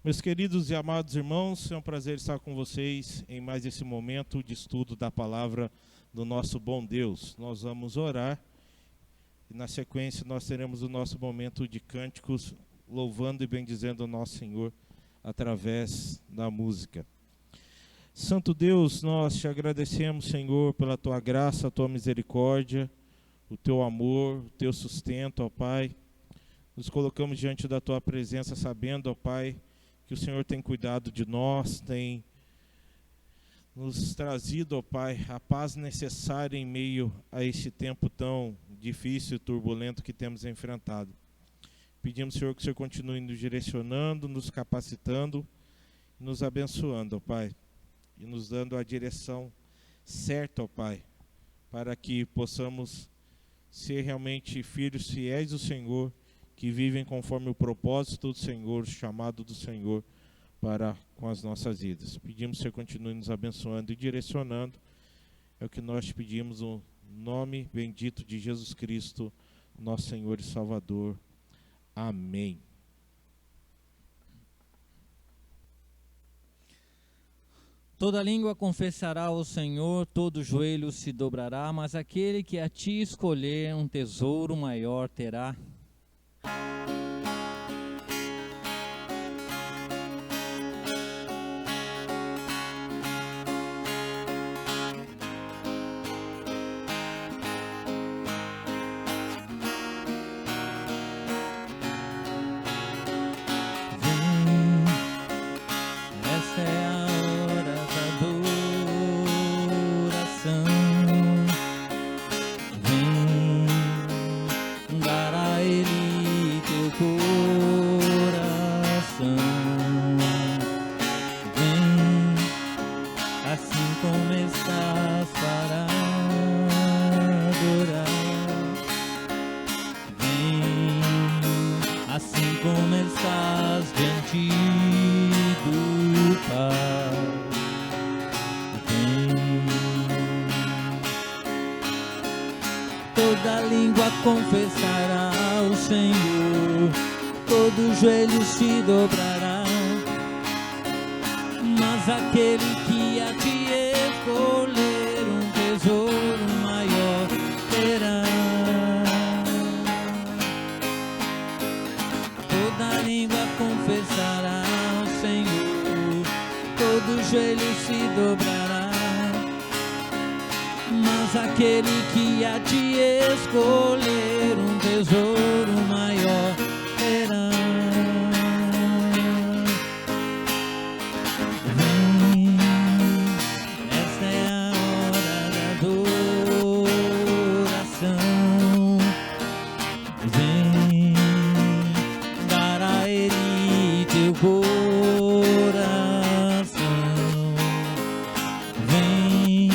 Meus queridos e amados irmãos, é um prazer estar com vocês em mais esse momento de estudo da palavra do nosso bom Deus. Nós vamos orar e na sequência nós teremos o nosso momento de cânticos, louvando e bendizendo o nosso Senhor através da música. Santo Deus, nós te agradecemos, Senhor, pela tua graça, a tua misericórdia, o teu amor, o teu sustento, ó Pai. Nos colocamos diante da tua presença sabendo, ó Pai, que o Senhor tem cuidado de nós, tem nos trazido, ó Pai, a paz necessária em meio a este tempo tão difícil e turbulento que temos enfrentado. Pedimos, Senhor, que o Senhor continue nos direcionando, nos capacitando, nos abençoando, ó Pai, e nos dando a direção certa, ó Pai, para que possamos ser realmente filhos fiéis do Senhor, que vivem conforme o propósito do Senhor, o chamado do Senhor para com as nossas vidas. Pedimos que o Senhor continue nos abençoando e direcionando. É o que nós te pedimos no nome bendito de Jesus Cristo, nosso Senhor e Salvador. Amém. Toda língua confessará ao Senhor, todo joelho se dobrará, mas aquele que a ti escolher um tesouro maior terá. Toda língua confessará ao Senhor, todo joelho se dobrará, mas aquele que a ti escolher um tesouro maior terá. Toda língua confessará ao Senhor, todo joelho se dobrará, mas aquele que a ti escolher um tesouro maior terá. Vem, esta é a hora da adoração. Vem, dar a Ele teu coração. Vem,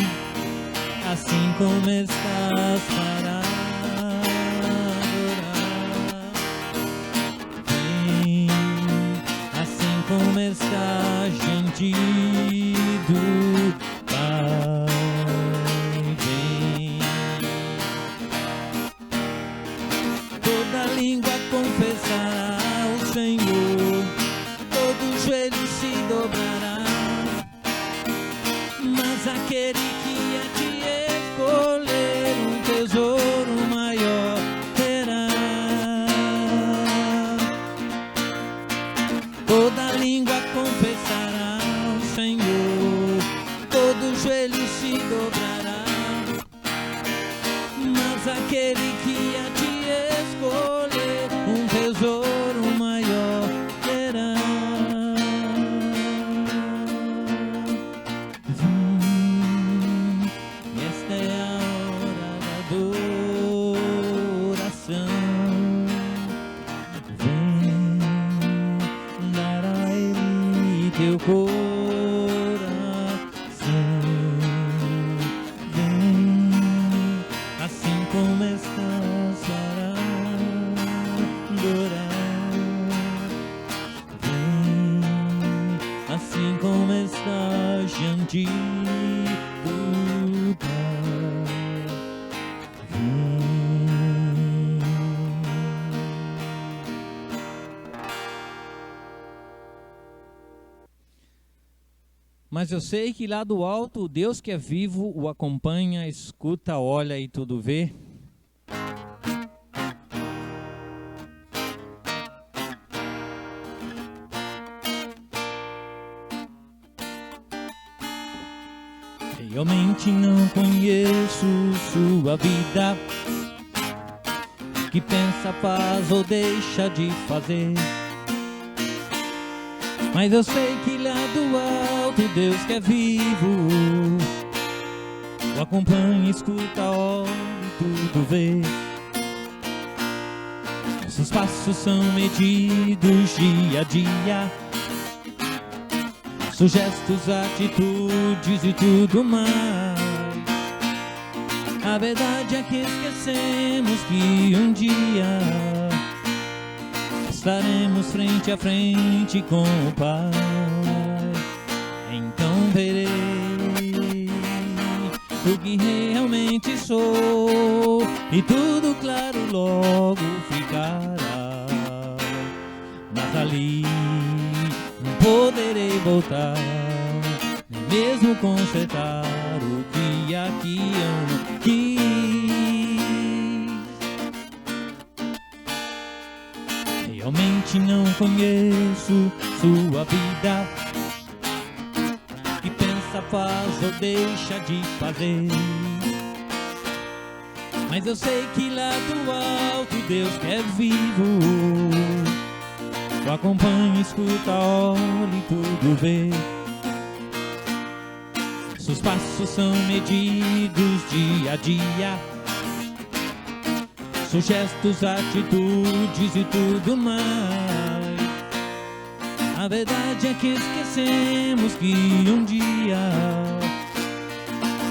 assim como estás para adorar. Vem, assim como estás diante do Pai. Vem, toda língua confessará ao Senhor, todo joelho se dobrará, mas aquele que a ti escolher um tesouro maior terá. Toda língua confessará ao Senhor, todo joelho se dobrará, mas aquele que a ti escolher um tesouro maior terá. Esta é a hora da adoração. Vem, dar a Ele teu coração. Vem, assim como estás para adorar. Vem, assim como estás diante do Pai. Vem. Mas eu sei que lá do alto, o Deus que é vivo o acompanha, escuta, olha e tudo vê. Realmente não conheço sua vida, que pensa, faz ou deixa de fazer. Mas eu sei que lá do alto Deus que é vivo o acompanha, escuta, olha e tudo vê. Nossos passos são medidos dia a dia, nossos gestos, atitudes e tudo mais. A verdade é que esquecemos que um dia estaremos frente a frente com o Pai. Então verei o que realmente sou, e tudo claro logo ficará. Mas ali não poderei voltar, nem mesmo consertar o que aqui eu não quis. Realmente não conheço sua vida, que pensa, faz ou deixa de fazer. Mas eu sei que lá do alto Deus que é vivo o acompanha, escuta, olha e tudo vê. Seus passos são medidos dia a dia, seus gestos, atitudes e tudo mais. A verdade é que esquecemos que um dia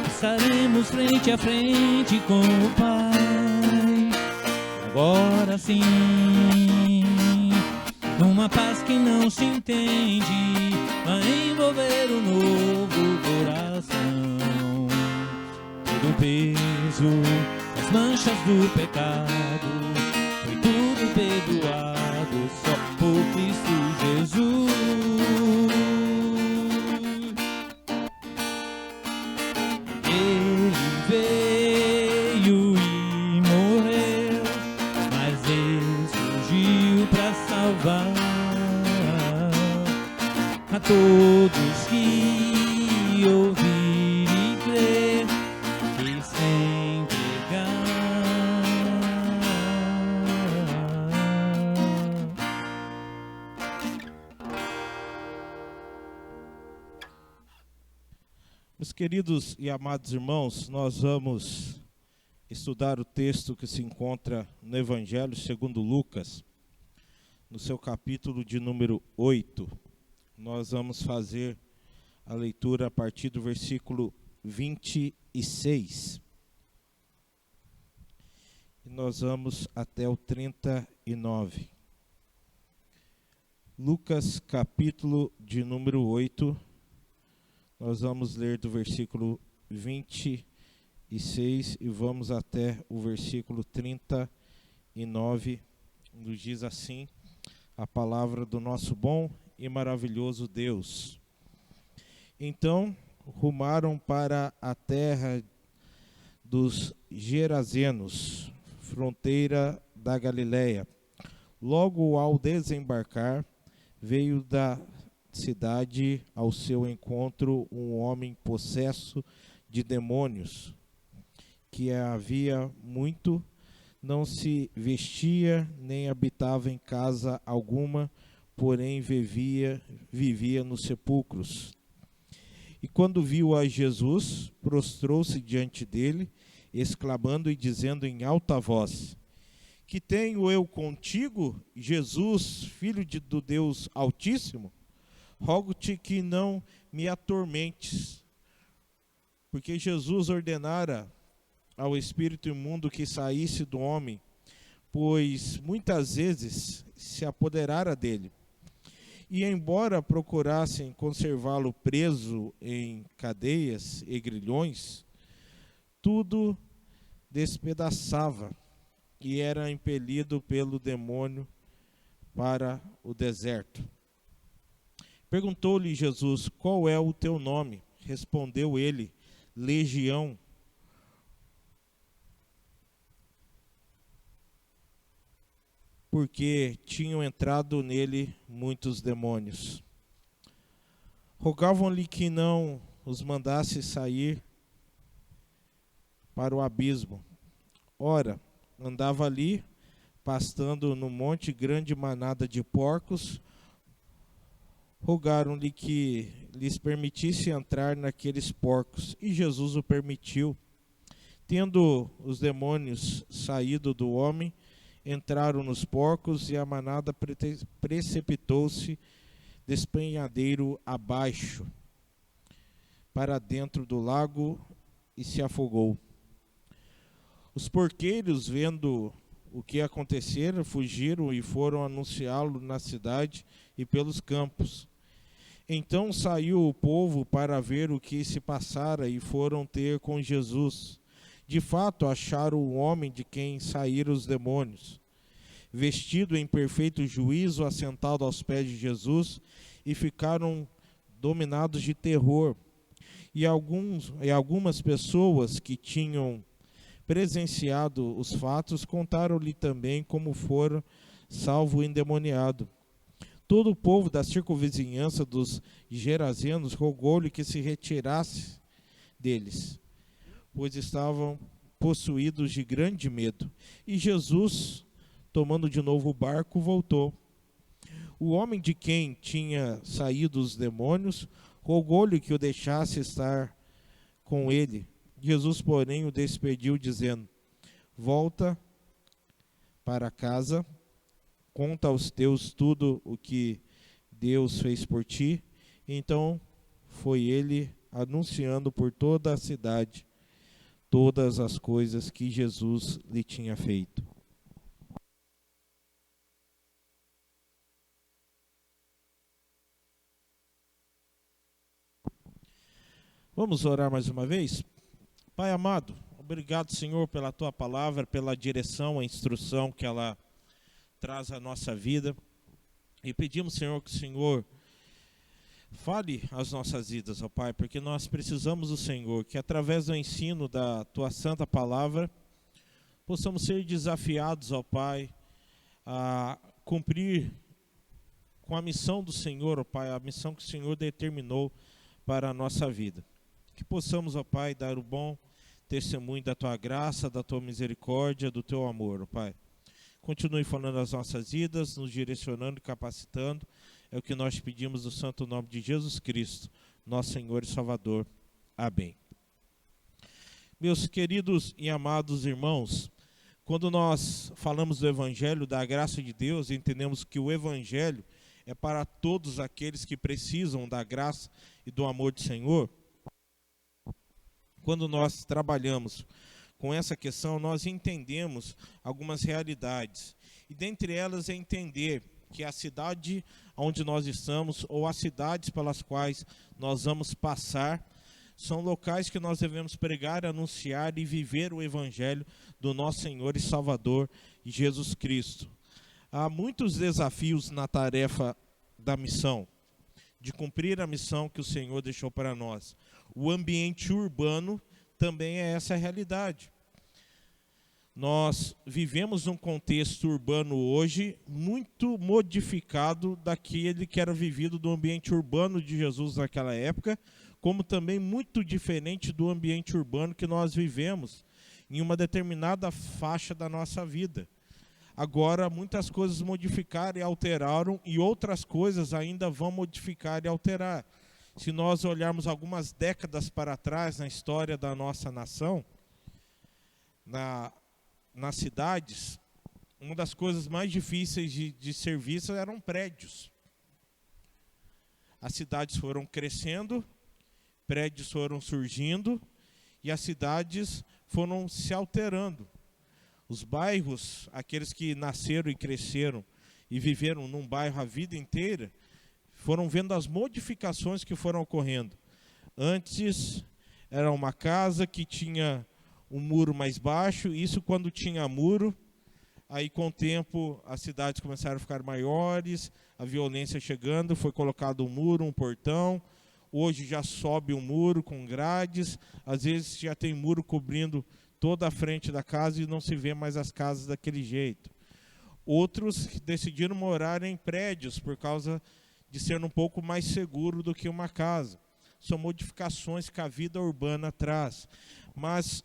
estaremos frente a frente com o Pai. Agora sim, uma paz que não se entende vai envolver o novo coração. Todo o peso, as manchas do pecado, foi tudo perdoado só por Cristo Jesus. Ele veio e morreu, mas ressurgiu para salvar a todos que ouvir e crer, e sem pegar. Meus queridos e amados irmãos, nós vamos estudar o texto que se encontra no Evangelho segundo Lucas, no seu capítulo de número 8. Nós vamos fazer a leitura a partir do versículo 26. E nós vamos até o 39. Lucas, capítulo de número 8. Nós vamos ler do versículo 26 e vamos até o versículo 39. Nos diz assim a palavra do nosso bom e maravilhoso Deus. Então rumaram para a terra dos Gerazenos, fronteira da Galileia. Logo ao desembarcar, veio da cidade ao seu encontro um homem possesso de demônios, que havia muito, não se vestia nem habitava em casa alguma, porém vivia nos sepulcros. E quando viu a Jesus, prostrou-se diante dele, exclamando e dizendo em alta voz: Que tenho eu contigo, Jesus, filho do Deus Altíssimo? Rogo-te que não me atormentes. Porque Jesus ordenara ao espírito imundo que saísse do homem, pois muitas vezes se apoderara dele. E embora procurassem conservá-lo preso em cadeias e grilhões, tudo despedaçava e era impelido pelo demônio para o deserto. Perguntou-lhe Jesus: qual é o teu nome? Respondeu ele: Legião, porque tinham entrado nele muitos demônios. Rogavam-lhe que não os mandasse sair para o abismo. Ora, andava ali, pastando no monte grande manada de porcos. Rogaram-lhe que lhes permitisse entrar naqueles porcos, e Jesus o permitiu. Tendo os demônios saído do homem, entraram nos porcos, e a manada precipitou-se despenhadeiro abaixo, para dentro do lago, e se afogou. Os porqueiros, vendo o que acontecera, fugiram e foram anunciá-lo na cidade e pelos campos. Então saiu o povo para ver o que se passara e foram ter com Jesus. De fato, acharam o homem de quem saíram os demônios, vestido em perfeito juízo, assentado aos pés de Jesus, e ficaram dominados de terror. E algumas pessoas que tinham presenciado os fatos contaram-lhe também como fora salvo o endemoniado. Todo o povo da circunvizinhança dos Gerazenos rogou-lhe que se retirasse deles, pois estavam possuídos de grande medo. E Jesus, tomando de novo o barco, voltou. O homem de quem tinha saído os demônios rogou-lhe que o deixasse estar com ele. Jesus, porém, o despediu, dizendo: volta para casa, conta aos teus tudo o que Deus fez por ti. Então foi ele anunciando por toda a cidade todas as coisas que Jesus lhe tinha feito. Vamos orar mais uma vez? Pai amado, obrigado, Senhor, pela tua palavra, pela direção, a instrução que ela traz à nossa vida. E pedimos, Senhor, que o Senhor fale as nossas vidas, ó Pai, porque nós precisamos do Senhor, que através do ensino da tua santa palavra, possamos ser desafiados, ó Pai, a cumprir com a missão do Senhor, ó Pai, a missão que o Senhor determinou para a nossa vida. Que possamos, ó Pai, dar o bom testemunho da tua graça, da tua misericórdia, do teu amor, ó Pai. Continue falando as nossas vidas, nos direcionando e capacitando. É o que nós pedimos no santo nome de Jesus Cristo, nosso Senhor e Salvador. Amém. Meus queridos e amados irmãos, quando nós falamos do Evangelho, da graça de Deus, entendemos que o Evangelho é para todos aqueles que precisam da graça e do amor do Senhor. Quando nós trabalhamos com essa questão, nós entendemos algumas realidades. E dentre elas é entender que a cidade onde nós estamos, ou as cidades pelas quais nós vamos passar, são locais que nós devemos pregar, anunciar e viver o Evangelho do nosso Senhor e Salvador Jesus Cristo. Há muitos desafios na tarefa da missão, de cumprir a missão que o Senhor deixou para nós. O ambiente urbano também é essa realidade. Nós vivemos um contexto urbano hoje muito modificado daquele que era vivido do ambiente urbano de Jesus naquela época, como também muito diferente do ambiente urbano que nós vivemos em uma determinada faixa da nossa vida. Agora, muitas coisas modificaram e alteraram, e outras coisas ainda vão modificar e alterar. Se nós olharmos algumas décadas para trás na história da nossa nação, nas cidades, uma das coisas mais difíceis de ser vista eram prédios. As cidades foram crescendo, prédios foram surgindo e as cidades foram se alterando. Os bairros, aqueles que nasceram e cresceram e viveram num bairro a vida inteira, foram vendo as modificações que foram ocorrendo. Antes era uma casa que tinha um muro mais baixo, isso quando tinha muro, Aí, com o tempo, as cidades começaram a ficar maiores, a violência chegando, foi colocado um muro, um portão. Hoje já sobe um muro com grades, às vezes já tem muro cobrindo toda a frente da casa e não se vê mais as casas daquele jeito. Outros decidiram morar em prédios por causa de ser um pouco mais seguro do que uma casa. São modificações que a vida urbana traz. Mas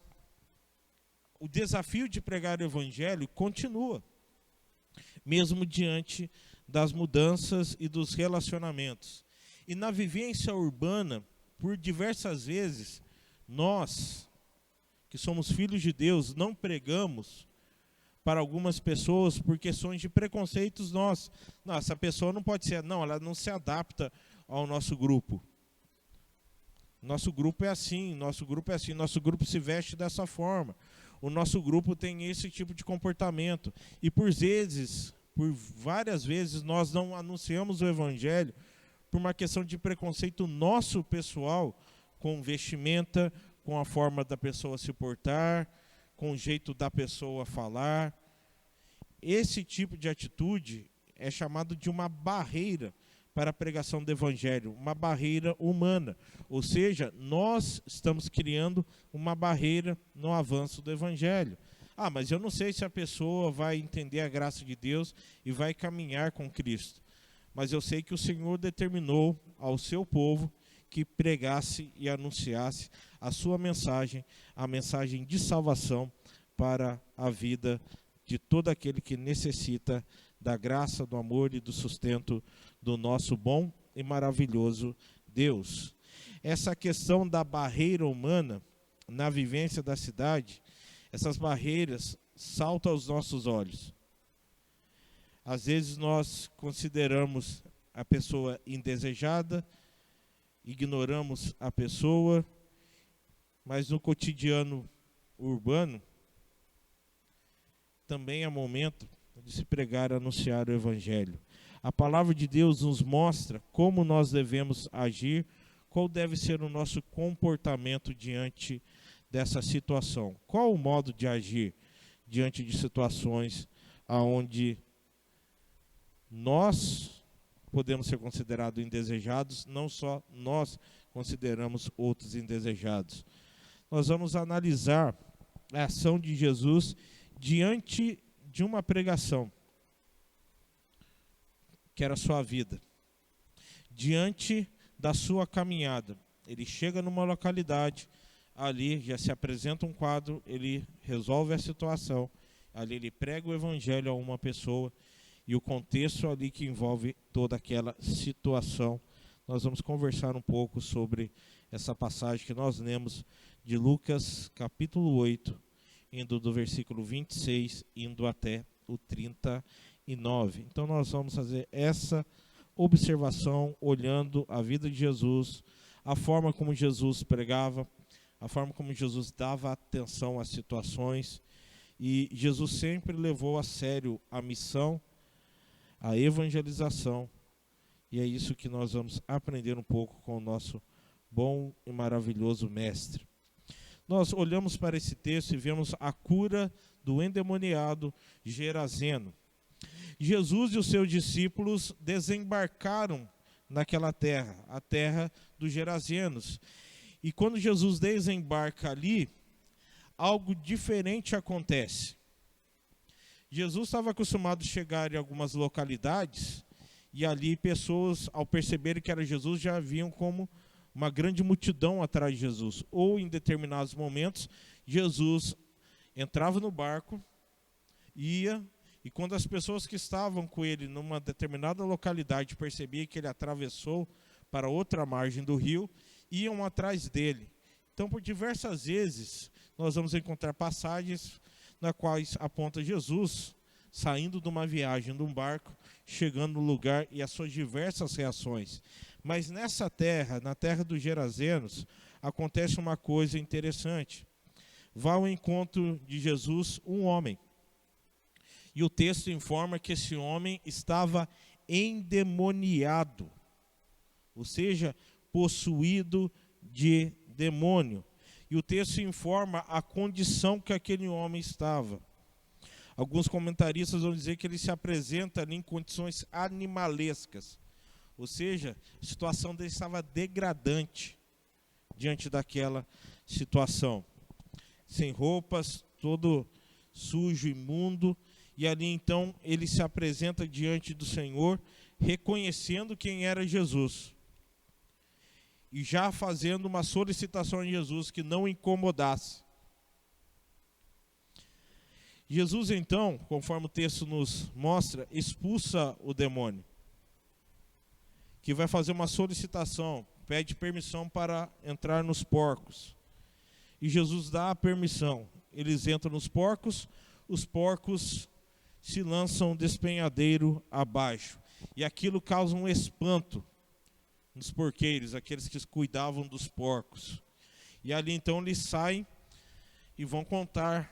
o desafio de pregar o evangelho continua, mesmo diante das mudanças e dos relacionamentos. E na vivência urbana, por diversas vezes, nós, que somos filhos de Deus, não pregamos para algumas pessoas por questões de preconceitos nossos. Não, essa pessoa não pode ser, não, ela não se adapta ao nosso grupo. Nosso grupo é assim, nosso grupo se veste dessa forma. O nosso grupo tem esse tipo de comportamento. E por várias vezes, nós não anunciamos o evangelho por uma questão de preconceito nosso pessoal, com vestimenta, com a forma da pessoa se portar, com o jeito da pessoa falar. Esse tipo de atitude é chamado de uma barreira para a pregação do evangelho, uma barreira humana. Ou seja, nós estamos criando uma barreira no avanço do evangelho. Ah, mas eu não sei se a pessoa vai entender a graça de Deus e vai caminhar com Cristo. Mas eu sei que o Senhor determinou ao seu povo que pregasse e anunciasse a sua mensagem, a mensagem de salvação para a vida de todo aquele que necessita da graça, do amor e do sustento do nosso bom e maravilhoso Deus. Essa questão da barreira humana na vivência da cidade, essas barreiras saltam aos nossos olhos. Às vezes nós consideramos a pessoa indesejada, ignoramos a pessoa, mas no cotidiano urbano também é momento de se pregar e anunciar o evangelho. A palavra de Deus nos mostra como nós devemos agir, qual deve ser o nosso comportamento diante dessa situação. Qual o modo de agir diante de situações onde nós podemos ser considerados indesejados, não só nós consideramos outros indesejados. Nós vamos analisar a ação de Jesus diante de uma pregação, que era a sua vida, diante da sua caminhada. Ele chega numa localidade, ali já se apresenta um quadro, ele resolve a situação, ali ele prega o evangelho a uma pessoa, e o contexto ali que envolve toda aquela situação. Nós vamos conversar um pouco sobre essa passagem que nós lemos de Lucas capítulo 8, indo do versículo 26, indo até o 39. Então nós vamos fazer essa observação, olhando a vida de Jesus, a forma como Jesus pregava, a forma como Jesus dava atenção às situações. E Jesus sempre levou a sério a missão, a evangelização. E é isso que nós vamos aprender um pouco com o nosso bom e maravilhoso mestre. Nós olhamos para esse texto e vemos a cura do endemoniado Gerazeno. Jesus e os seus discípulos desembarcaram naquela terra, a terra dos Gerazenos. E quando Jesus desembarca ali, algo diferente acontece. Jesus estava acostumado a chegar em algumas localidades, e ali pessoas, ao perceberem que era Jesus, já viam como uma grande multidão atrás de Jesus. Ou em determinados momentos, Jesus entrava no barco, ia, e quando as pessoas que estavam com ele numa determinada localidade percebiam que ele atravessou para outra margem do rio, iam atrás dele. Então, por diversas vezes, nós vamos encontrar passagens na quais aponta Jesus saindo de uma viagem de um barco, chegando no lugar e as suas diversas reações. Mas nessa terra, na terra dos Gerazenos, acontece uma coisa interessante. Vai ao encontro de Jesus um homem. E o texto informa que esse homem estava endemoniado, ou seja, possuído de demônio. E o texto informa a condição que aquele homem estava. Alguns comentaristas vão dizer que ele se apresenta ali em condições animalescas. Ou seja, a situação dele estava degradante diante daquela situação. Sem roupas, todo sujo, imundo. E ali então ele se apresenta diante do Senhor, reconhecendo quem era Jesus. E já fazendo uma solicitação a Jesus que não o incomodasse. Jesus então, conforme o texto nos mostra, expulsa o demônio, que vai fazer uma solicitação, pede permissão para entrar nos porcos. E Jesus dá a permissão. Eles entram nos porcos, os porcos se lançam despenhadeiro abaixo. E aquilo causa um espanto nos porqueiros, aqueles que cuidavam dos porcos. E ali então eles saem e vão contar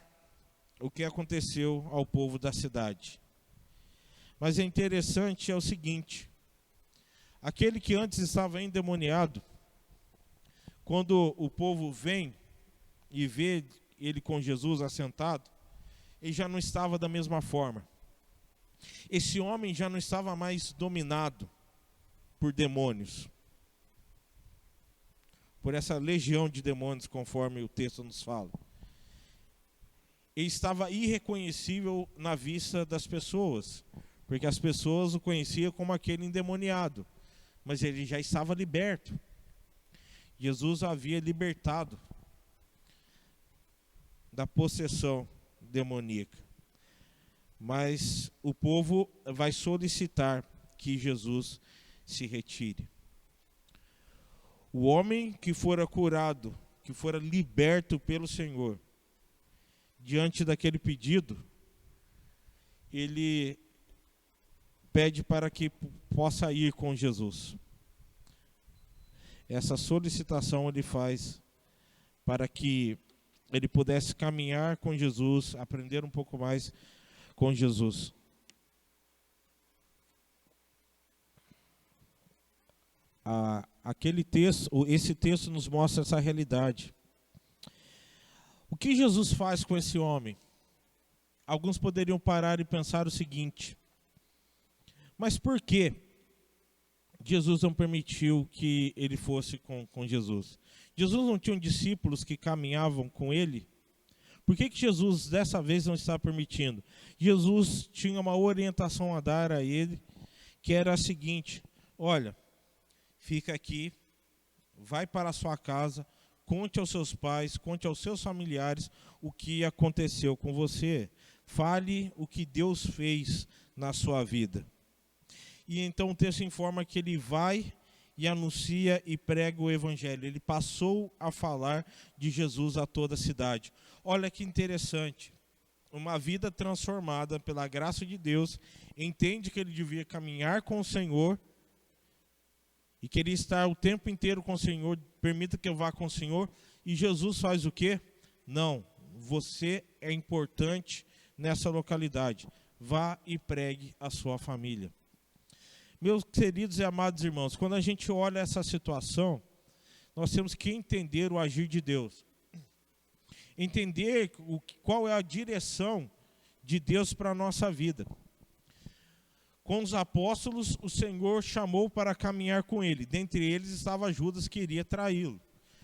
o que aconteceu ao povo da cidade. Mas é interessante, é o seguinte: aquele que antes estava endemoniado, quando o povo vem e vê ele com Jesus assentado, ele já não estava da mesma forma. Esse homem já não estava mais dominado por demônios, por essa legião de demônios, conforme o texto nos fala. Ele estava irreconhecível na vista das pessoas, porque as pessoas o conheciam como aquele endemoniado, mas ele já estava liberto. Jesus o havia libertado da possessão demoníaca. Mas o povo vai solicitar que Jesus se retire. O homem que fora curado, que fora liberto pelo Senhor, diante daquele pedido, ele pede para que possa ir com Jesus. Essa solicitação ele faz para que ele pudesse caminhar com Jesus, aprender um pouco mais com Jesus. Esse texto nos mostra essa realidade. O que Jesus faz com esse homem? Alguns poderiam parar e pensar o seguinte: mas por que Jesus não permitiu que ele fosse com Jesus? Jesus não tinha discípulos que caminhavam com ele? Por que Jesus dessa vez não está permitindo? Jesus tinha uma orientação a dar a ele, que era a seguinte: olha, fica aqui, vai para a sua casa, conte aos seus pais, conte aos seus familiares o que aconteceu com você. Fale o que Deus fez na sua vida. E então o texto informa que ele vai e anuncia e prega o evangelho. Ele passou a falar de Jesus a toda a cidade. Olha que interessante. Uma vida transformada pela graça de Deus, entende que ele devia caminhar com o Senhor e queria estar o tempo inteiro com o Senhor, permita que eu vá com o Senhor. E Jesus faz o quê? Não, você é importante nessa localidade. Vá e pregue a sua família. Meus queridos e amados irmãos, quando a gente olha essa situação, nós temos que entender o agir de Deus. Entender qual é a direção de Deus para a nossa vida. Com os apóstolos, o Senhor chamou para caminhar com ele. Dentre eles estava Judas, que iria traí-lo.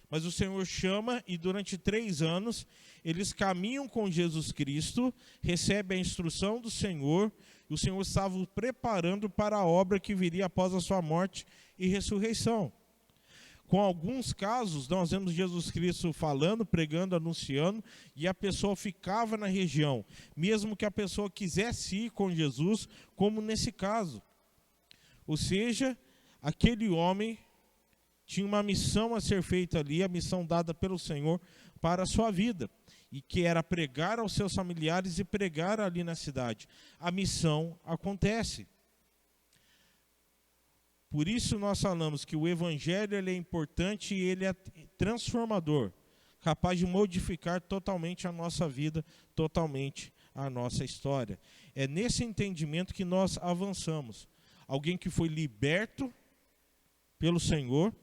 Mas o Senhor chama e durante 3 anos eles caminham com Jesus Cristo, recebem a instrução do Senhor, e o Senhor estava o preparando para a obra que viria após a sua morte e ressurreição. Com alguns casos, nós vemos Jesus Cristo falando, pregando, anunciando, e a pessoa ficava na região, mesmo que a pessoa quisesse ir com Jesus, como nesse caso. Ou seja, aquele homem tinha uma missão a ser feita ali, a missão dada pelo Senhor para a sua vida, e que era pregar aos seus familiares e pregar ali na cidade. A missão acontece. Por isso nós falamos que o evangelho ele é importante e ele é transformador, capaz de modificar totalmente a nossa vida, totalmente a nossa história. É nesse entendimento que nós avançamos. Alguém que foi liberto pelo Senhor,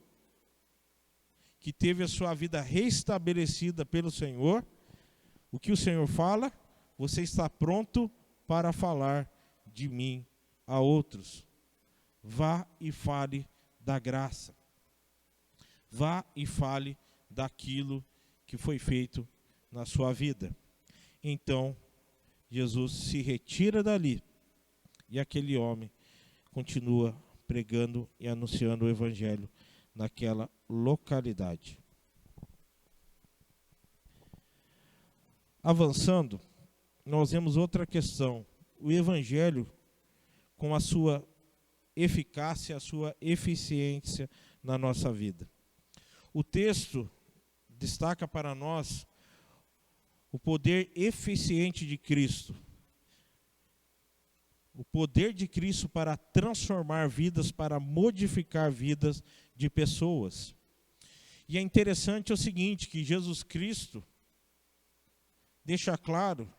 que teve a sua vida restabelecida pelo Senhor. O que o Senhor fala? você está pronto para falar de mim a outros. Vá e fale da graça. Vá e fale daquilo que foi feito na sua vida. Então, Jesus se retira dali e aquele homem continua pregando e anunciando o evangelho naquela localidade. Avançando, nós vemos outra questão. O evangelho, com a sua eficácia, a sua eficiência na nossa vida. O texto destaca para nós o poder eficiente de Cristo. O poder de Cristo para transformar vidas, para modificar vidas de pessoas. E é interessante o seguinte, que Jesus Cristo deixa claro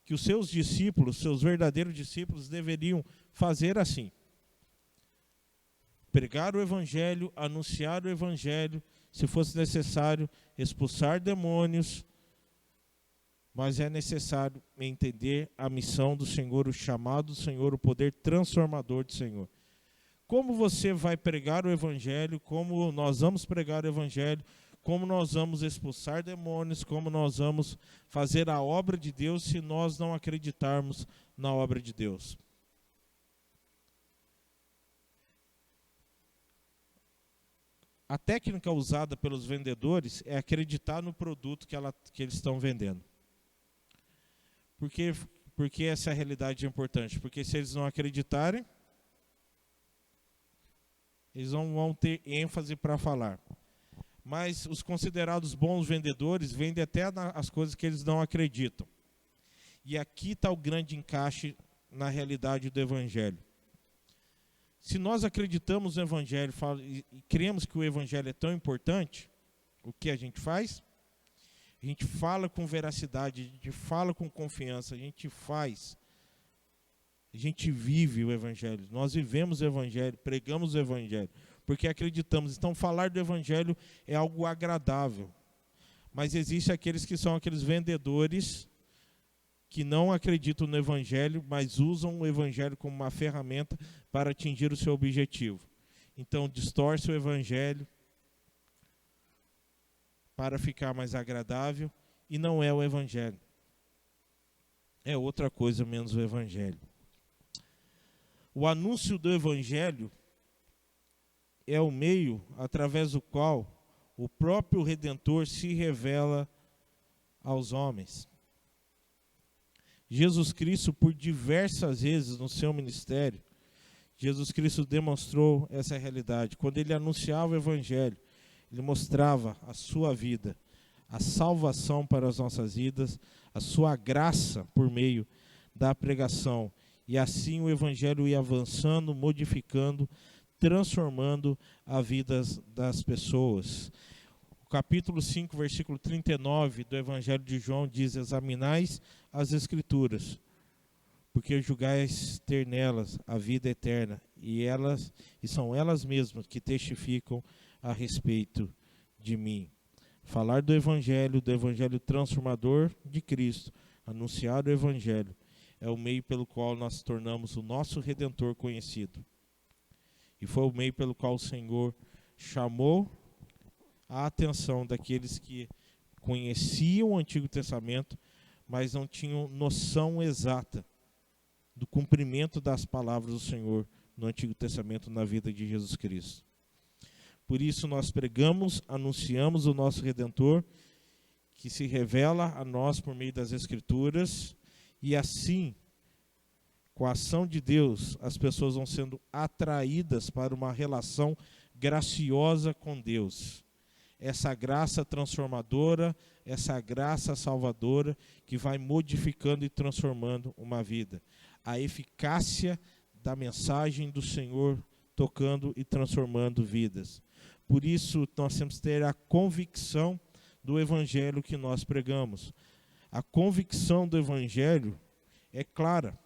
que os seus discípulos, seus verdadeiros discípulos, deveriam fazer assim. Pregar o evangelho, anunciar o evangelho, se fosse necessário, expulsar demônios, mas é necessário entender a missão do Senhor, o chamado do Senhor, o poder transformador do Senhor. Como você vai pregar o evangelho, como nós vamos pregar o evangelho, como nós vamos expulsar demônios, como nós vamos fazer a obra de Deus se nós não acreditarmos na obra de Deus? A técnica usada pelos vendedores é acreditar no produto que eles estão vendendo. Por que essa realidade é importante? Porque se eles não acreditarem, eles não vão ter ênfase para falar. Mas os considerados bons vendedores vendem até as coisas que eles não acreditam. E aqui está o grande encaixe na realidade do evangelho. Se nós acreditamos no evangelho e cremos que o evangelho é tão importante, o que a gente faz? A gente fala com veracidade, a gente fala com confiança, a gente vive o evangelho. Nós vivemos o evangelho, pregamos o evangelho, porque acreditamos. Então, falar do evangelho é algo agradável. Mas existem aqueles que são aqueles vendedores que não acreditam no evangelho, mas usam o evangelho como uma ferramenta para atingir o seu objetivo. Então, distorce o evangelho para ficar mais agradável, e não é o evangelho. É outra coisa menos o evangelho. O anúncio do evangelho é o meio através do qual o próprio Redentor se revela aos homens. Jesus Cristo, por diversas vezes no seu ministério, Jesus Cristo demonstrou essa realidade. Quando ele anunciava o evangelho, ele mostrava a sua vida, a salvação para as nossas vidas, a sua graça por meio da pregação. E assim o evangelho ia avançando, modificando, transformando a vida das pessoas. O capítulo 5, versículo 39 do evangelho de João diz: examinais as escrituras, porque julgais ter nelas a vida eterna, e são elas mesmas que testificam a respeito de mim. Falar do evangelho transformador de Cristo, anunciar o evangelho, é o meio pelo qual nós tornamos o nosso Redentor conhecido. E foi o meio pelo qual o Senhor chamou a atenção daqueles que conheciam o Antigo Testamento, mas não tinham noção exata do cumprimento das palavras do Senhor no Antigo Testamento na vida de Jesus Cristo. Por isso nós pregamos, anunciamos o nosso Redentor, que se revela a nós por meio das Escrituras, e assim, com a ação de Deus, as pessoas vão sendo atraídas para uma relação graciosa com Deus. Essa graça transformadora, essa graça salvadora que vai modificando e transformando uma vida. A eficácia da mensagem do Senhor tocando e transformando vidas. Por isso, nós temos que ter a convicção do evangelho que nós pregamos. A convicção do evangelho é clara,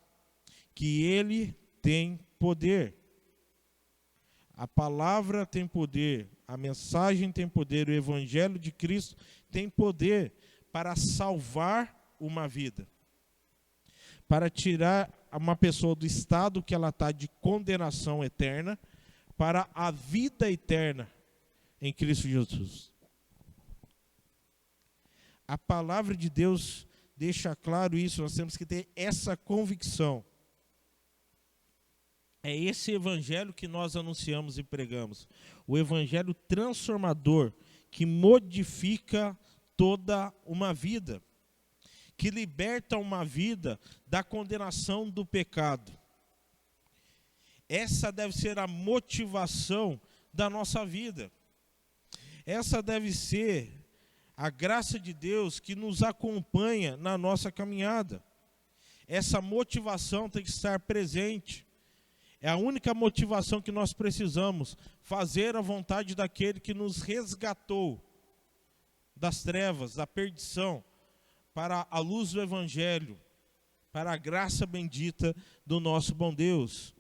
que ele tem poder. A palavra tem poder, a mensagem tem poder, o evangelho de Cristo tem poder para salvar uma vida. para tirar uma pessoa do estado que ela está de condenação eterna para a vida eterna em Cristo Jesus. A palavra de Deus deixa claro isso, nós temos que ter essa convicção. É esse evangelho que nós anunciamos e pregamos. O evangelho transformador que modifica toda uma vida, que liberta uma vida da condenação do pecado. Essa deve ser a motivação da nossa vida. Essa deve ser a graça de Deus que nos acompanha na nossa caminhada. Essa motivação tem que estar presente. É a única motivação que nós precisamos, fazer a vontade daquele que nos resgatou das trevas, da perdição, para a luz do Evangelho, para a graça bendita do nosso bom Deus.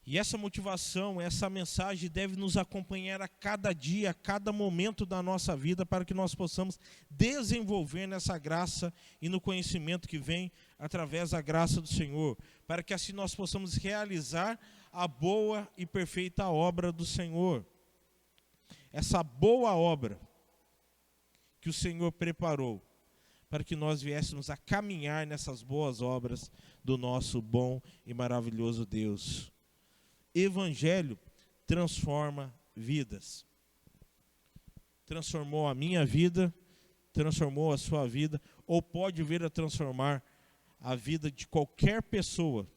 E essa motivação, essa mensagem deve nos acompanhar a cada dia, a cada momento da nossa vida, para que nós possamos desenvolver nessa graça e no conhecimento que vem através da graça do Senhor, para que assim nós possamos realizar a boa e perfeita obra do Senhor. Essa boa obra que o Senhor preparou para que nós viéssemos a caminhar nessas boas obras do nosso bom e maravilhoso Deus. Evangelho transforma vidas. Transformou a minha vida, transformou a sua vida, ou pode vir a transformar a vida de qualquer pessoa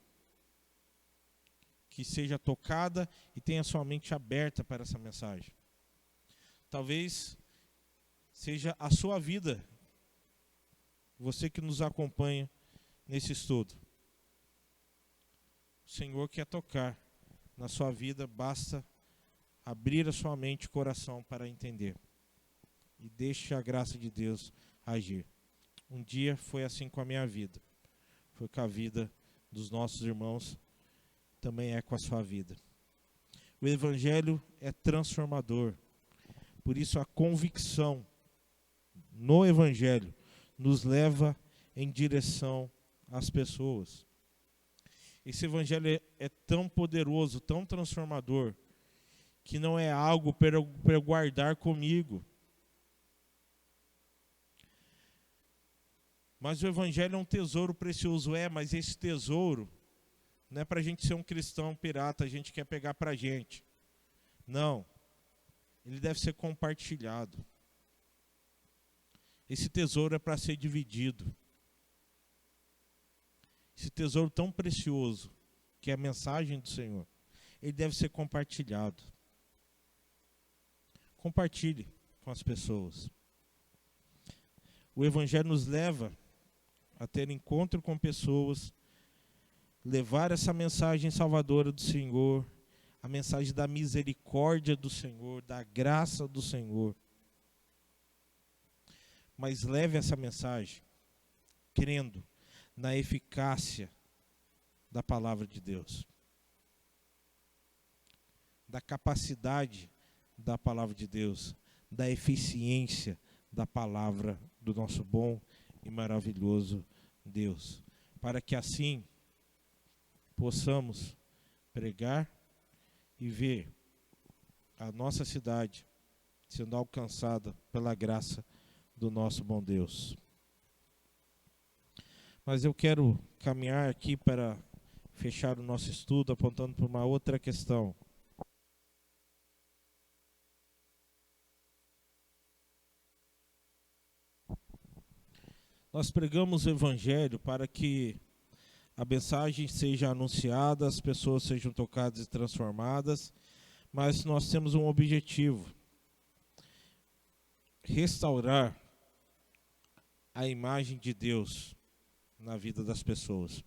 que seja tocada e tenha sua mente aberta para essa mensagem. Talvez seja a sua vida, você que nos acompanha nesse estudo. O Senhor quer tocar na sua vida, basta abrir a sua mente e coração para entender. E deixe a graça de Deus agir. Um dia foi assim com a minha vida. Foi com a vida dos nossos irmãos, também é com a sua vida. O Evangelho é transformador. Por isso a convicção no Evangelho nos leva em direção às pessoas. Esse Evangelho é tão poderoso, tão transformador, que não é algo para eu guardar comigo. Mas o Evangelho é um tesouro precioso, mas esse tesouro não é para a gente ser um cristão pirata, a gente quer pegar para a gente. Não, ele deve ser compartilhado. Esse tesouro é para ser dividido. Esse tesouro tão precioso, que é a mensagem do Senhor, ele deve ser compartilhado. Compartilhe com as pessoas. O Evangelho nos leva a ter encontro com pessoas, levar essa mensagem salvadora do Senhor, a mensagem da misericórdia do Senhor, da graça do Senhor. Mas leve essa mensagem crendo na eficácia da palavra de Deus, da capacidade da palavra de Deus, da eficiência da palavra do nosso bom e maravilhoso Deus, para que assim possamos pregar e ver a nossa cidade sendo alcançada pela graça do nosso bom Deus. Mas eu quero caminhar aqui para fechar o nosso estudo apontando para uma outra questão. Nós pregamos o Evangelho para que a mensagem seja anunciada, as pessoas sejam tocadas e transformadas, mas nós temos um objetivo: restaurar a imagem de Deus na vida das pessoas.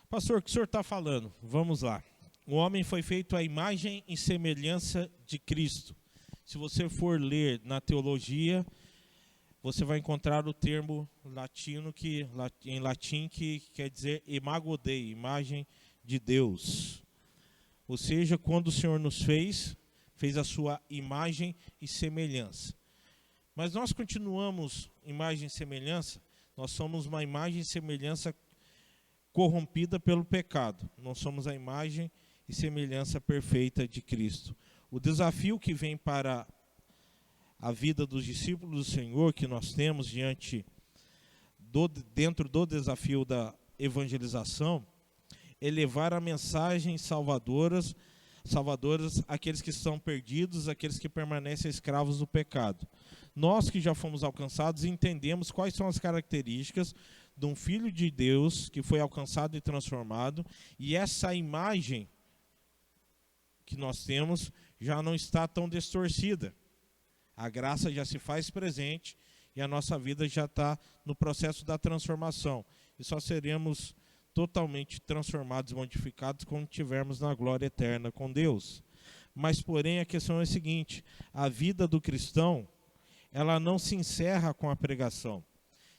Pastor, o que o senhor está falando? Vamos lá. O homem foi feito à imagem e semelhança de Cristo. Se você for ler na teologia, você vai encontrar o termo latino em latim que quer dizer imago Dei, imagem de Deus. Ou seja, quando o Senhor nos fez a sua imagem e semelhança. Mas nós continuamos imagem e semelhança Nós somos uma imagem e semelhança corrompida pelo pecado. Não somos a imagem e semelhança perfeita de Cristo. O desafio que vem para a vida dos discípulos do Senhor, que nós temos dentro do desafio da evangelização, é levar a mensagem salvadoras àqueles que estão perdidos, àqueles que permanecem escravos do pecado. Nós que já fomos alcançados entendemos quais são as características de um filho de Deus que foi alcançado e transformado, e essa imagem que nós temos já não está tão distorcida. A graça já se faz presente e a nossa vida já está no processo da transformação. E só seremos totalmente transformados e modificados quando estivermos na glória eterna com Deus. Mas, porém, a questão é a seguinte: a vida do cristão, ela não se encerra com a pregação.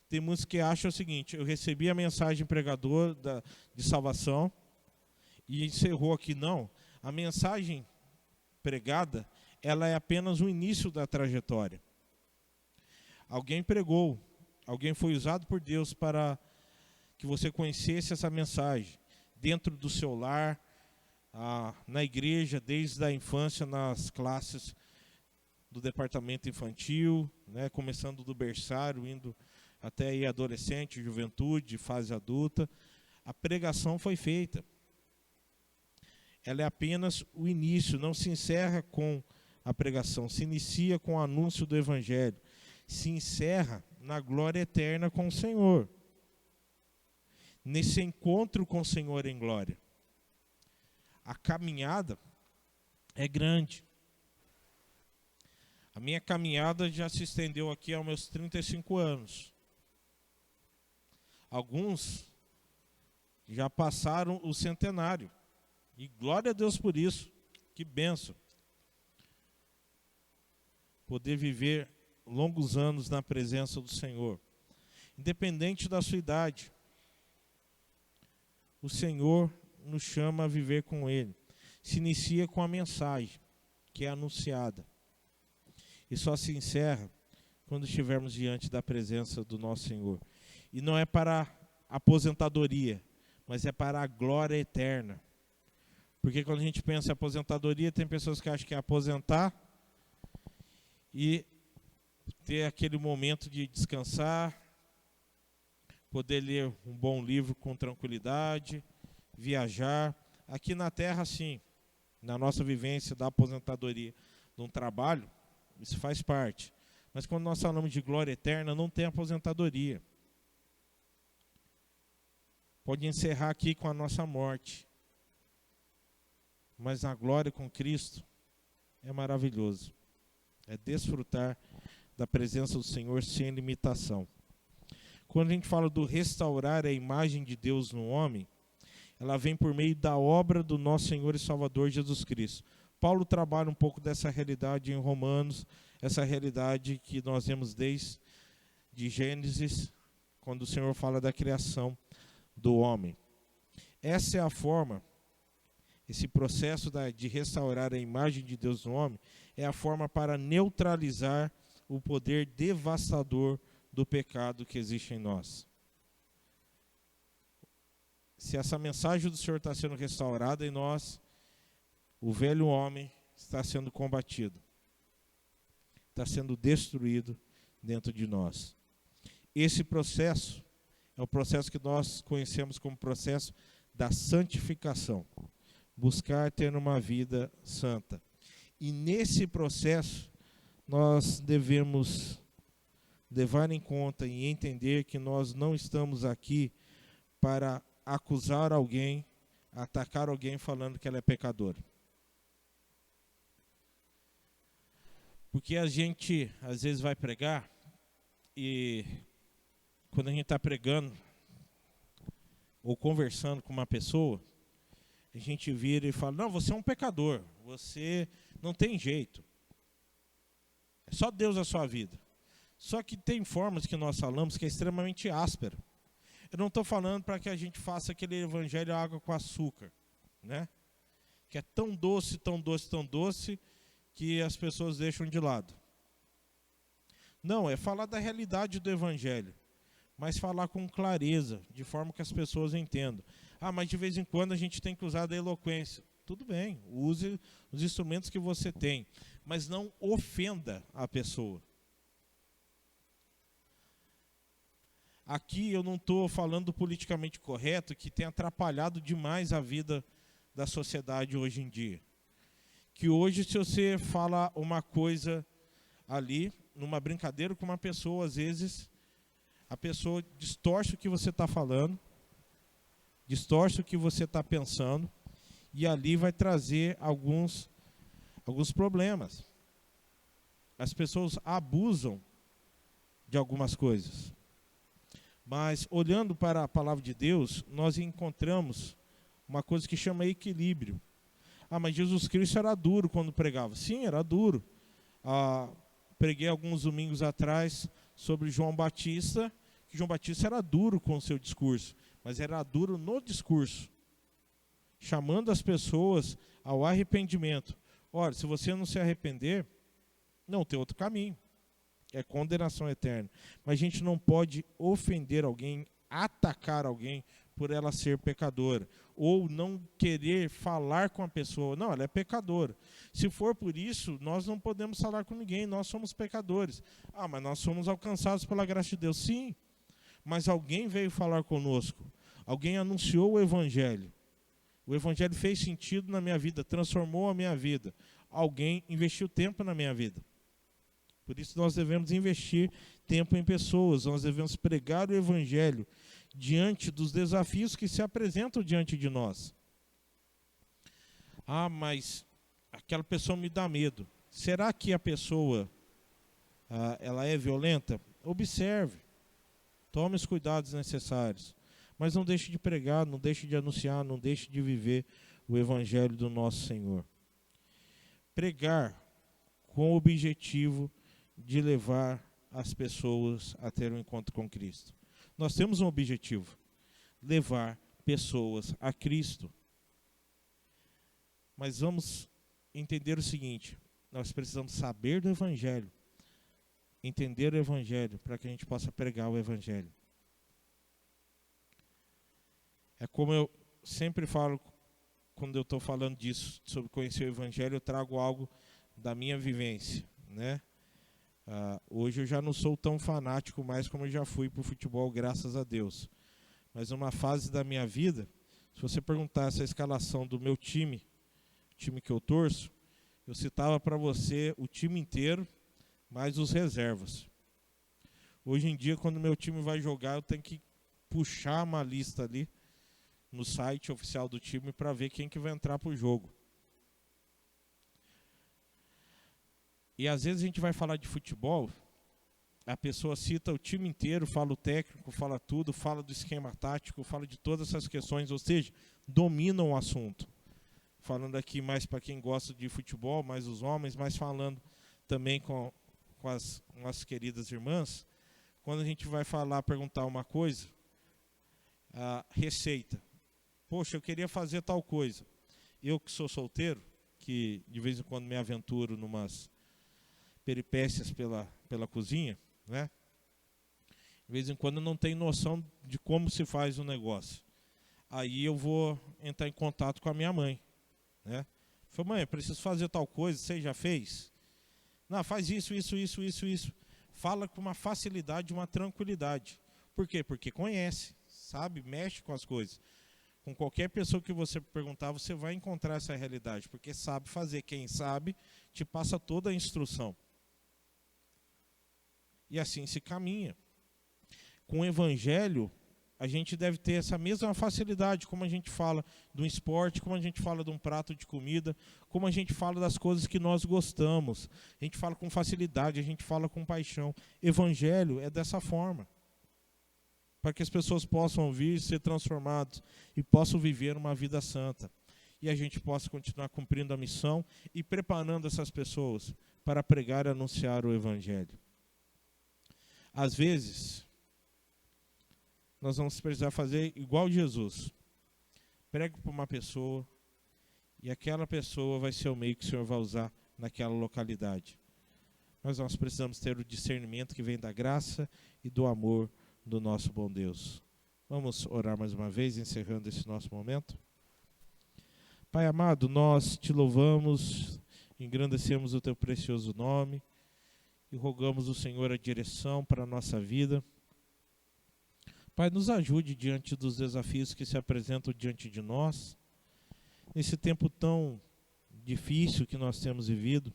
Tem muitos que acham o seguinte: eu recebi a mensagem pregador de salvação e encerrou aqui. Não, a mensagem pregada, ela é apenas o início da trajetória. Alguém pregou, alguém foi usado por Deus para que você conhecesse essa mensagem dentro do seu lar, na igreja, desde a infância, nas classes do departamento infantil, né, começando do berçário, indo até aí adolescente, juventude, fase adulta. A pregação foi feita. Ela é apenas o início, não se encerra com a pregação, se inicia com o anúncio do Evangelho, se encerra na glória eterna com o Senhor, nesse encontro com o Senhor em glória. A caminhada é grande. A minha caminhada já se estendeu aqui aos meus 35 anos. Alguns já passaram o centenário. E glória a Deus por isso. Que bênção. Poder viver longos anos na presença do Senhor. Independente da sua idade. O Senhor nos chama a viver com Ele. Se inicia com a mensagem que é anunciada. E só se encerra quando estivermos diante da presença do nosso Senhor. E não é para a aposentadoria, mas é para a glória eterna. Porque quando a gente pensa em aposentadoria, tem pessoas que acham que é aposentar e ter aquele momento de descansar, poder ler um bom livro com tranquilidade, viajar. Aqui na terra, sim, na nossa vivência da aposentadoria de um trabalho, isso faz parte. Mas quando nós falamos de glória eterna, não tem aposentadoria. Pode encerrar aqui com a nossa morte. Mas a glória com Cristo é maravilhoso. É desfrutar da presença do Senhor sem limitação. Quando a gente fala do restaurar a imagem de Deus no homem, ela vem por meio da obra do nosso Senhor e Salvador Jesus Cristo. Paulo trabalha um pouco dessa realidade em Romanos, essa realidade que nós vemos desde Gênesis, quando o Senhor fala da criação do homem. Essa é a forma, esse processo de restaurar a imagem de Deus no homem, é a forma para neutralizar o poder devastador do pecado que existe em nós. Se essa mensagem do Senhor está sendo restaurada em nós, o velho homem está sendo combatido, está sendo destruído dentro de nós. Esse processo é o processo que nós conhecemos como processo da santificação. Buscar ter uma vida santa. E nesse processo, nós devemos levar em conta e entender que nós não estamos aqui para acusar alguém, atacar alguém falando que ela é pecadora. Porque a gente, às vezes, vai pregar e quando a gente está pregando ou conversando com uma pessoa, a gente vira e fala: não, você é um pecador, você não tem jeito. É só Deus na sua vida. Só que tem formas que nós falamos que é extremamente áspera. Eu não estou falando para que a gente faça aquele evangelho água com açúcar, né? Que é tão doce, tão doce, tão doce, que as pessoas deixam de lado. Não, é falar da realidade do evangelho. mas falar com clareza, de forma que as pessoas entendam. Ah, mas de vez em quando a gente tem que usar da eloquência. Tudo bem, use os instrumentos que você tem, mas não ofenda a pessoa. Aqui eu não estou falando do politicamente correto, que tem atrapalhado demais a vida da sociedade hoje em dia. Que hoje, se você fala uma coisa ali, numa brincadeira com uma pessoa, às vezes, a pessoa distorce o que você está falando, distorce o que você está pensando, e ali vai trazer alguns problemas. As pessoas abusam de algumas coisas. Mas, olhando para a palavra de Deus, nós encontramos uma coisa que chama equilíbrio. Ah, mas Jesus Cristo era duro quando pregava. Sim, era duro. Preguei alguns domingos atrás sobre João Batista, que João Batista era duro com o seu discurso, mas era duro no discurso, chamando as pessoas ao arrependimento. Ora, se você não se arrepender, não tem outro caminho. É condenação eterna. Mas a gente não pode ofender alguém, atacar alguém por ela ser pecadora, ou não querer falar com a pessoa. Não, ela é pecadora. Se for por isso, nós não podemos falar com ninguém, nós somos pecadores. Ah, mas nós somos alcançados pela graça de Deus. Sim, mas alguém veio falar conosco, alguém anunciou o Evangelho. O Evangelho fez sentido na minha vida, transformou a minha vida. Alguém investiu tempo na minha vida. Por isso nós devemos investir tempo em pessoas, nós devemos pregar o Evangelho diante dos desafios que se apresentam diante de nós. Ah, mas aquela pessoa me dá medo. Será que a pessoa ela é violenta? Observe, tome os cuidados necessários. Mas não deixe de pregar, não deixe de anunciar, não deixe de viver o Evangelho do nosso Senhor. Pregar com o objetivo de levar as pessoas a ter um encontro com Cristo. Nós temos um objetivo, levar pessoas a Cristo. Mas vamos entender o seguinte, nós precisamos saber do Evangelho, entender o Evangelho, para que a gente possa pregar o Evangelho. É como eu sempre falo, quando eu estou falando disso, sobre conhecer o Evangelho, eu trago algo da minha vivência, né? Hoje eu já não sou tão fanático mais como eu já fui para o futebol, graças a Deus. Mas numa fase da minha vida, se você perguntasse a escalação do meu time, o time que eu torço, eu citava para você o time inteiro, mais os reservas. Hoje em dia, quando o meu time vai jogar, eu tenho que puxar uma lista ali no site oficial do time para ver quem que vai entrar para o jogo. E às vezes a gente vai falar de futebol, a pessoa cita o time inteiro, fala o técnico, fala tudo, fala do esquema tático, fala de todas essas questões, ou seja, dominam o assunto. Falando aqui mais para quem gosta de futebol, mais os homens, mas falando também com as nossas queridas irmãs, quando a gente vai falar, perguntar uma coisa, a receita. Poxa, eu queria fazer tal coisa. Eu que sou solteiro, que de vez em quando me aventuro numas peripécias pela cozinha, né? De vez em quando eu não tenho noção de como se faz o negócio. Aí eu vou entrar em contato com a minha mãe, né? Falei, mãe, eu preciso fazer tal coisa, você já fez? Não, faz isso. Fala com uma facilidade, uma tranquilidade. Por quê? Porque conhece, sabe, mexe com as coisas. Com qualquer pessoa que você perguntar, você vai encontrar essa realidade, porque sabe fazer. Quem sabe, te passa toda a instrução. E assim se caminha. Com o Evangelho, a gente deve ter essa mesma facilidade, como a gente fala de um esporte, como a gente fala de um prato de comida, como a gente fala das coisas que nós gostamos. A gente fala com facilidade, a gente fala com paixão. Evangelho é dessa forma. Para que as pessoas possam vir, ser transformados e possam viver uma vida santa. E a gente possa continuar cumprindo a missão e preparando essas pessoas para pregar e anunciar o Evangelho. Às vezes, nós vamos precisar fazer igual Jesus. Prego para uma pessoa e aquela pessoa vai ser o meio que o Senhor vai usar naquela localidade. Mas nós precisamos ter o discernimento que vem da graça e do amor do nosso bom Deus. Vamos orar mais uma vez, encerrando esse nosso momento. Pai amado, nós te louvamos, engrandecemos o teu precioso nome e rogamos o Senhor a direção para a nossa vida. Pai, nos ajude diante dos desafios que se apresentam diante de nós, nesse tempo tão difícil que nós temos vivido.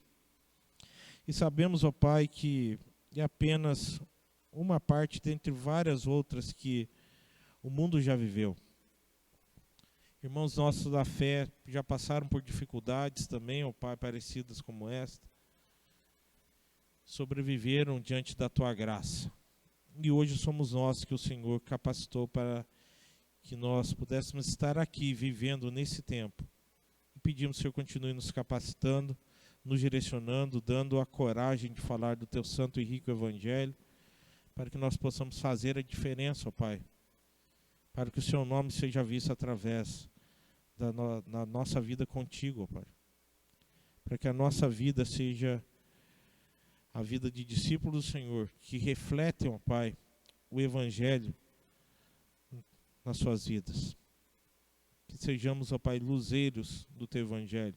E sabemos, ó Pai, que é apenas uma parte dentre várias outras que o mundo já viveu. Irmãos nossos da fé já passaram por dificuldades também, ó Pai, parecidas como esta. Sobreviveram diante da Tua graça. E hoje somos nós que o Senhor capacitou para que nós pudéssemos estar aqui vivendo nesse tempo. E pedimos que o Senhor continue nos capacitando, nos direcionando, dando a coragem de falar do Teu santo e rico Evangelho, para que nós possamos fazer a diferença, ó Pai. Para que o Seu nome seja visto através da nossa vida contigo, ó Pai. Para que a nossa vida seja a vida de discípulos do Senhor, que refletem, ó Pai, o Evangelho nas suas vidas. Que sejamos, ó Pai, luzeiros do Teu Evangelho.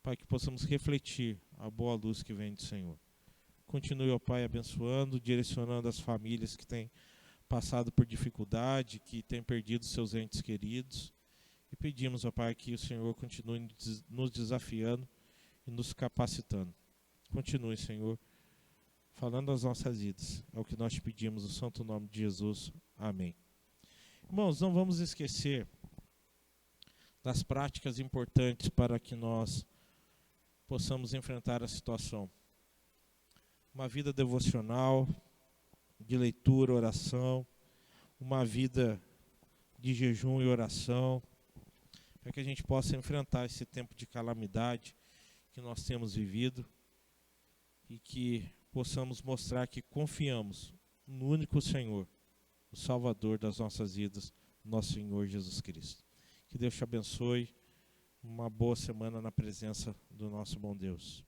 Pai, que possamos refletir a boa luz que vem do Senhor. Continue, ó Pai, abençoando, direcionando as famílias que têm passado por dificuldade, que têm perdido seus entes queridos. E pedimos, ó Pai, que o Senhor continue nos desafiando e nos capacitando. Continue, Senhor, falando as nossas vidas. É o que nós te pedimos, no santo nome de Jesus. Amém. Irmãos, não vamos esquecer das práticas importantes para que nós possamos enfrentar a situação. Uma vida devocional, de leitura, oração, uma vida de jejum e oração, para que a gente possa enfrentar esse tempo de calamidade que nós temos vivido e que possamos mostrar que confiamos no único Senhor, o Salvador das nossas vidas, nosso Senhor Jesus Cristo. Que Deus te abençoe, uma boa semana na presença do nosso bom Deus.